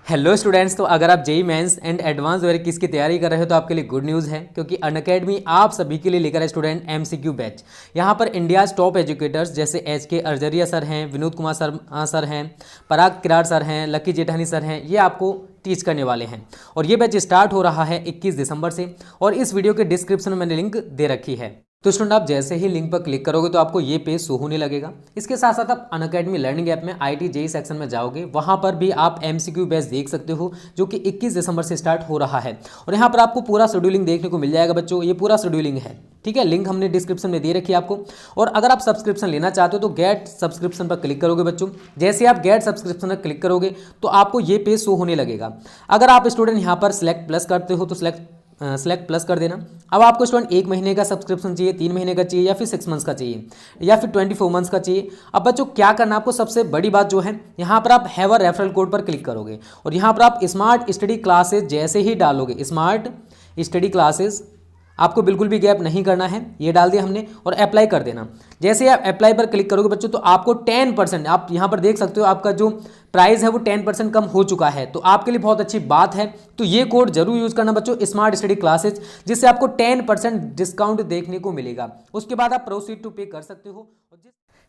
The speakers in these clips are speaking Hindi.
हेलो स्टूडेंट्स, तो अगर आप जेई मेंस एंड एडवांस वगैरह किसकी तैयारी कर रहे हो तो आपके लिए गुड न्यूज़ है, क्योंकि अनअकैडमी आप सभी के लिए लेकर है स्टूडेंट एमसीक्यू बैच। यहाँ पर इंडियाज टॉप एजुकेटर्स जैसे HK अर्जरिया सर हैं, विनोद कुमार सर हैं, पराग किरार सर हैं, लकी जेठानी सर हैं, ये आपको टीच करने वाले हैं। और ये बैच स्टार्ट हो रहा है 21 दिसंबर से, और इस वीडियो के डिस्क्रिप्शन में मैंने लिंक दे रखी है। तो स्टूडेंट आप जैसे ही लिंक पर क्लिक करोगे तो आपको ये पेज शो होने लगेगा। इसके साथ साथ आप अनअकैडमी लर्निंग ऐप में IT JEE सेक्शन में जाओगे, वहां पर भी आप MCQ बैच देख सकते हो जो कि 21 दिसंबर से स्टार्ट हो रहा है। और यहाँ पर आपको पूरा शेड्यूलिंग देखने को मिल जाएगा बच्चों, ये पूरा शेड्यूलिंग है, ठीक है। लिंक हमने डिस्क्रिप्शन में दे रखी है आपको। और अगर आप सब्सक्रिप्शन लेना चाहते हो तो गेट सब्सक्रिप्शन पर क्लिक करोगे बच्चों। जैसे आप गेट सब्सक्रिप्शन पर क्लिक करोगे तो आपको ये पेज शो होने लगेगा। अगर आप स्टूडेंट यहाँ पर सिलेक्ट प्लस करते हो तो सेलेक्ट प्लस कर देना। अब आपको स्टूडेंट 1 महीने का सब्सक्रिप्शन चाहिए, 3 महीने का चाहिए, या फिर 6 मंथ्स का चाहिए, या फिर 24 मंथ्स का चाहिए। अब बच्चों क्या करना आपको, सबसे बड़ी बात जो है यहाँ पर आप हैव अ रेफरल कोड पर क्लिक करोगे और यहाँ पर आप स्मार्ट स्टडी क्लासेज जैसे ही डालोगे, स्मार्ट स्टडी क्लासेज आपको बिल्कुल भी गैप नहीं करना है, ये डाल दिया हमने, और अप्लाई कर देना। जैसे ही आप अप्लाई पर क्लिक करोगे बच्चों तो आपको 10%, आप यहाँ पर देख सकते हो आपका जो प्राइस है वो 10% कम हो चुका है, तो आपके लिए बहुत अच्छी बात है। तो ये कोड जरूर यूज करना बच्चों, स्मार्ट स्टडी क्लासेज, जिससे आपको 10% डिस्काउंट देखने को मिलेगा। उसके बाद आप प्रोसीड टू पे कर सकते हो।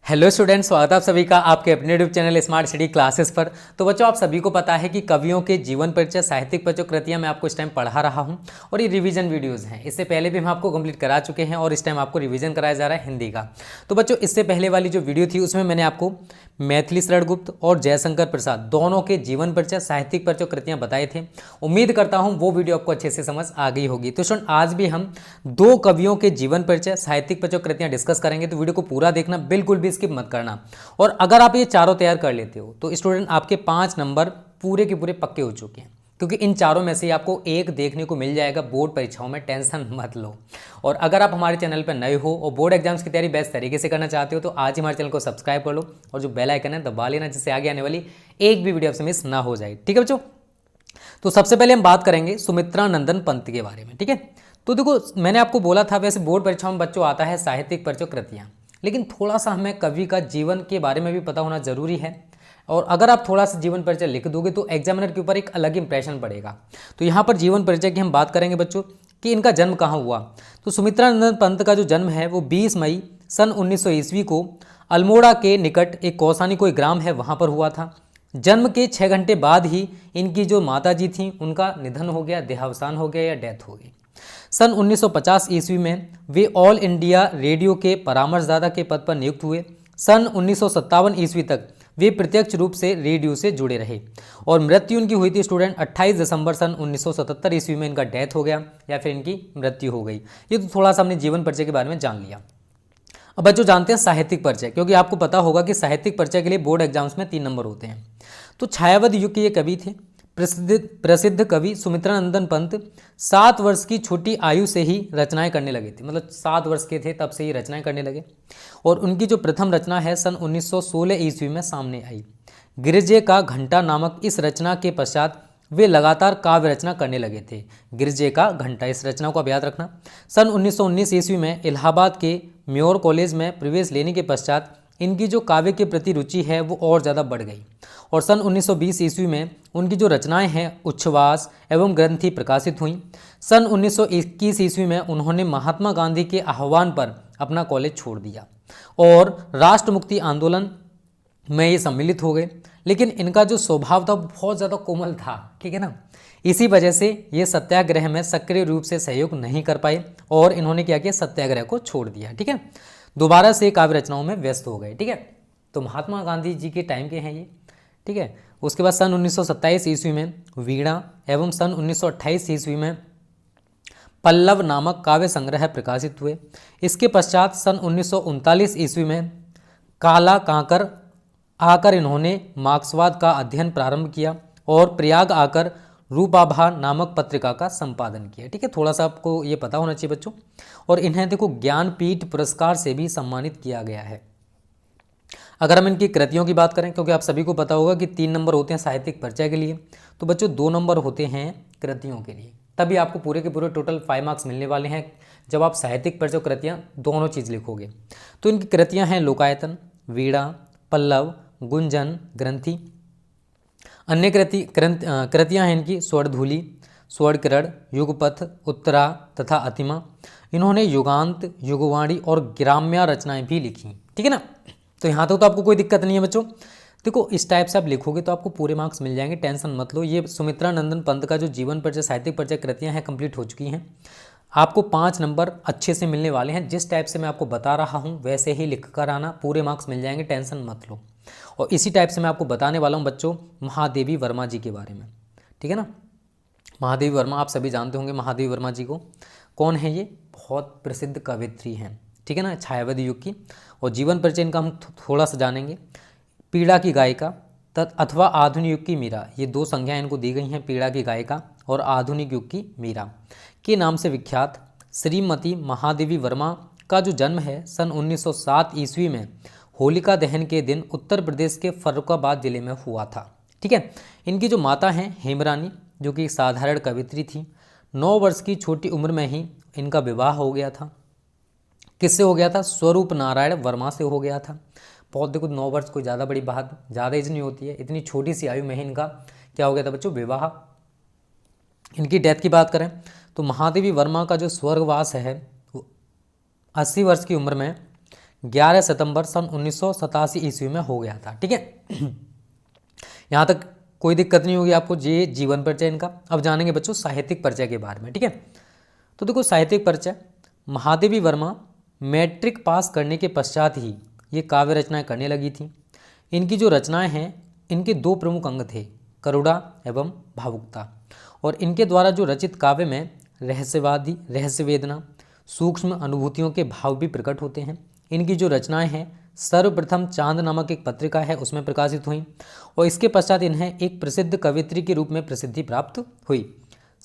हेलो स्टूडेंट्स, स्वागत है आप सभी का आपके अपने YouTube channel smart study classes पर। तो बच्चों आप सभी को पता है कि कवियों के जीवन परिचय, साहित्यिक परिचय, कृतियां मैं आपको इस टाइम पढ़ा रहा हूं, और ये रिवीजन वीडियोस हैं। इससे पहले भी हम आपको कंप्लीट करा चुके हैं और इस टाइम आपको रिवीजन कराया जा रहा है हिंदी का। तो बच्चों इससे पहले वाली जो वीडियो थी उसमें मैंने आपको मैथिली शरण गुप्त और जयशंकर प्रसाद दोनों के जीवन परिचय, साहित्यिक परिचय, कृतियां बताए थे। उम्मीद करता हूँ वो वीडियो आपको अच्छे से समझ आ गई होगी। तो स्टूडेंट आज भी हम 2 कवियों के जीवन परिचय, साहित्यिक परिचय, कृतियां डिस्कस करेंगे, तो वीडियो को पूरा देखना, बिल्कुल भी स्किप मत करना। और अगर आप ये चारों तैयार कर लेते हो तो स्टूडेंट आपके 5 नंबर पूरे के पूरे पक्के हो चुके हैं, क्योंकि इन चारों में से आपको एक देखने को मिल जाएगा बोर्ड परीक्षाओं में, टेंशन मत लो। और अगर आप हमारे चैनल पर नए हो और बोर्ड एग्जाम्स की तैयारी बेस्ट तरीके से करना चाहते हो तो आज ही हमारे चैनल को सब्सक्राइब कर लो और जो बेल आइकन है दबा लेना, जिससे आगे आने वाली एक भी वीडियो आपसे मिस ना हो जाए, ठीक है बच्चों। तो सबसे पहले हम बात करेंगे सुमित्रा नंदन पंत के बारे में, ठीक है। तो देखो मैंने आपको बोला था वैसे बोर्ड परीक्षाओं में बच्चों आता है साहित्यिक परिचय, कृतियां, लेकिन थोड़ा सा हमें कवि का जीवन के बारे में भी पता होना जरूरी है। और अगर आप थोड़ा सा जीवन परिचय लिख दोगे तो एग्जामिनर के ऊपर एक अलग इंप्रेशन पड़ेगा। तो यहाँ पर जीवन परिचय की हम बात करेंगे बच्चों कि इनका जन्म कहाँ हुआ। तो सुमित्रा नंदन पंत का जो जन्म है वो 20 मई सन 1900 ईस्वी को अल्मोड़ा के निकट एक कौसानी कोई ग्राम है वहाँ पर हुआ था। जन्म के 6 घंटे बाद ही इनकी जो माता जी थी उनका निधन हो गया, देहावसान हो गया या डेथ हो गई। सन 1950 ईस्वी में वे ऑल इंडिया रेडियो के परामर्शदाता के पद पर नियुक्त हुए। सन 1957 ईस्वी तक वे प्रत्यक्ष रूप से रेडियो से जुड़े रहे और मृत्यु उनकी हुई थी स्टूडेंट 28 दिसंबर सन 1977 ईस्वी में इनका डेथ हो गया या फिर इनकी मृत्यु हो गई। ये तो थोड़ा सा हमने जीवन परिचय के बारे में जान लिया। अब बच्चों जानते हैं साहित्यिक परिचय, क्योंकि आपको पता होगा कि साहित्यिक परिचय के लिए बोर्ड एग्जाम्स में 3 नंबर होते हैं। तो छायावध युग के ये कवि थे। प्रसिद्ध कवि सुमित्रा नंदन पंत 7 वर्ष की छोटी आयु से ही रचनाएं करने लगे थे, मतलब 7 वर्ष के थे तब से ही रचनाएं करने लगे। और उनकी जो प्रथम रचना है सन 1916 ईस्वी में सामने आई। गिरजे का घंटा नामक इस रचना के पश्चात वे लगातार काव्य रचना करने लगे थे। गिरजे का घंटा, इस रचना को आप याद रखना। सन 1919 ईस्वी में इलाहाबाद के म्योर कॉलेज में प्रवेश लेने के पश्चात इनकी जो काव्य के प्रति रुचि है वो और ज़्यादा बढ़ गई और सन 1920 ईस्वी में उनकी जो रचनाएं हैं उच्छ्वास एवं ग्रंथि प्रकाशित हुई। सन 1921 ईस्वी में उन्होंने महात्मा गांधी के आह्वान पर अपना कॉलेज छोड़ दिया और राष्ट्र मुक्ति आंदोलन में ये सम्मिलित हो गए। लेकिन इनका जो स्वभाव था बहुत ज़्यादा कोमल था, ठीक है ना। इसी वजह से ये सत्याग्रह में सक्रिय रूप से सहयोग नहीं कर पाए और इन्होंने क्या किया, सत्याग्रह को छोड़ दिया, ठीक है। दोबारा से काव्य रचनाओं में व्यस्त हो गए, ठीक है। तो महात्मा गांधी जी के टाइम के हैं ये, ठीक है। उसके बाद सन 1927 ईस्वी में वीणा एवं सन 1928 ईस्वी में पल्लव नामक काव्य संग्रह प्रकाशित हुए। इसके पश्चात सन 1939 ईस्वी में काला कांकर आकर इन्होंने मार्क्सवाद का अध्ययन प्रारंभ किया और प्रयाग आकर रूपाभा नामक पत्रिका का संपादन किया, ठीक है। थोड़ा सा आपको ये पता होना चाहिए बच्चों। और इन्हें देखो ज्ञानपीठ पुरस्कार से भी सम्मानित किया गया है। अगर हम इनकी कृतियों की बात करें, क्योंकि आप सभी को पता होगा कि 3 नंबर होते हैं साहित्यिक परिचय के लिए, तो बच्चों 2 नंबर होते हैं कृतियों के लिए। तभी आपको पूरे के पूरे टोटल 5 मार्क्स मिलने वाले हैं जब आप साहित्यिक परिचय कृतियाँ दोनों चीज़ लिखोगे। तो इनकी कृतियाँ हैं लोकायतन, वीणा, पल्लव, गुंजन, ग्रंथि। अन्य कृतियाँ हैं इनकी स्वर्णधूलि, स्वर्णकिरण, युगपथ, उत्तरा तथा अतिमा। इन्होंने युगांत, युगवाणी और ग्राम्य रचनाएं भी लिखी। ठीक है ना। तो यहाँ तक तो आपको कोई दिक्कत नहीं है बच्चों। देखो इस टाइप से आप लिखोगे तो आपको पूरे मार्क्स मिल जाएंगे, टेंशन मत लो। ये सुमित्रा नंदन पंत का जो जीवन परिचय, साहित्यिक परिचय कृतियाँ हैं कंप्लीट हो चुकी हैं। आपको 5 नंबर अच्छे से मिलने वाले हैं। जिस टाइप से मैं आपको बता रहा हूँ वैसे ही लिख कर आना, पूरे मार्क्स मिल जाएंगे, टेंशन मत लो। और इसी टाइप से मैं आपको बताने वाला हूँ बच्चों महादेवी वर्मा जी के बारे में। ठीक है ना। महादेवी वर्मा आप सभी जानते होंगे महादेवी वर्मा जी को। कौन है ये? बहुत प्रसिद्ध कवयित्री हैं। ठीक है ना, छायावादी युग की। और जीवन परिचय इनका हम थोड़ा सा जानेंगे। पीड़ा की गायिका अथवा आधुनिक युग की मीरा, ये 2 संज्ञाएं इनको दी गई हैं, पीड़ा की गायिका और आधुनिक युग की मीरा के नाम से विख्यात श्रीमती महादेवी वर्मा का जो जन्म है सन 1907 ईस्वी में होलिका दहन के दिन उत्तर प्रदेश के फर्रुखाबाद जिले में हुआ था। ठीक है। इनकी जो माता हैं हेमरानी, जो कि एक साधारण कवित्री थी। 9 वर्ष की छोटी उम्र में ही इनका विवाह हो गया था। किससे हो गया था? स्वरूप नारायण वर्मा से हो गया था। बहुत देखो 9 वर्ष कोई ज़्यादा बड़ी बात, ज़्यादा एज नहीं होती है। इतनी छोटी सी आयु में ही इनका क्या हो गया था बच्चों? विवाह। इनकी डेथ की बात करें तो महादेवी वर्मा का जो स्वर्गवास है 80 वर्ष की उम्र में 11 सितंबर सन 1987 ईस्वी में हो गया था। ठीक है। यहाँ तक कोई दिक्कत नहीं होगी आपको। ये जीवन परिचय इनका। अब जानेंगे बच्चों साहित्यिक परिचय के बारे में। ठीक है। तो देखो साहित्यिक परिचय, महादेवी वर्मा मैट्रिक पास करने के पश्चात ही ये काव्य रचनाएं करने लगी थी। इनकी जो रचनाएं हैं इनके 2 प्रमुख अंग थे, करुणा एवं भावुकता। और इनके द्वारा जो रचित काव्य में रहस्यवादी, रहस्य वेदना, सूक्ष्म अनुभूतियों के भाव भी प्रकट होते हैं। इनकी जो रचनाएं हैं सर्वप्रथम चांद नामक एक पत्रिका है उसमें प्रकाशित हुई और इसके पश्चात इन्हें एक प्रसिद्ध कवयित्री के रूप में प्रसिद्धि प्राप्त हुई।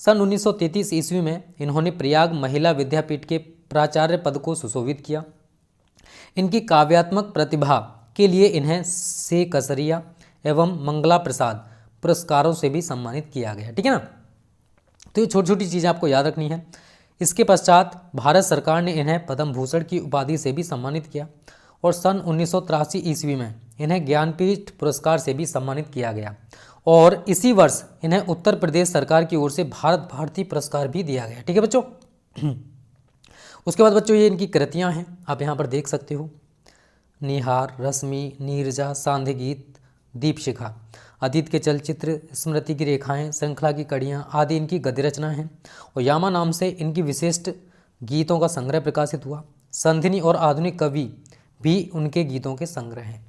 सन 1933 ईस्वी में इन्होंने प्रयाग महिला विद्यापीठ के प्राचार्य पद को सुशोभित किया। इनकी काव्यात्मक प्रतिभा के लिए इन्हें से कसरिया एवं मंगला प्रसाद पुरस्कारों से भी सम्मानित किया गया। ठीक है ना। तो ये छोटी छोटी चीज़ें आपको याद रखनी है। इसके पश्चात भारत सरकार ने इन्हें पद्म भूषण की उपाधि से भी सम्मानित किया और सन 1983 ईस्वी में इन्हें ज्ञानपीठ पुरस्कार से भी सम्मानित किया गया और इसी वर्ष इन्हें उत्तर प्रदेश सरकार की ओर से भारत भारती पुरस्कार भी दिया गया। ठीक है बच्चों। उसके बाद बच्चों ये इनकी कृतियाँ हैं, आप यहाँ पर देख सकते हो। निहार, रश्मि, नीरजा, सांध्य गीत, दीपशिखा, अतीत के चलचित्र, स्मृति की रेखाएं, श्रृंखला की कड़ियाँ आदि इनकी गद्य रचना हैं। और यामा नाम से इनकी विशिष्ट गीतों का संग्रह प्रकाशित हुआ। संधिनी और आधुनिक कवि भी उनके गीतों के संग्रह हैं।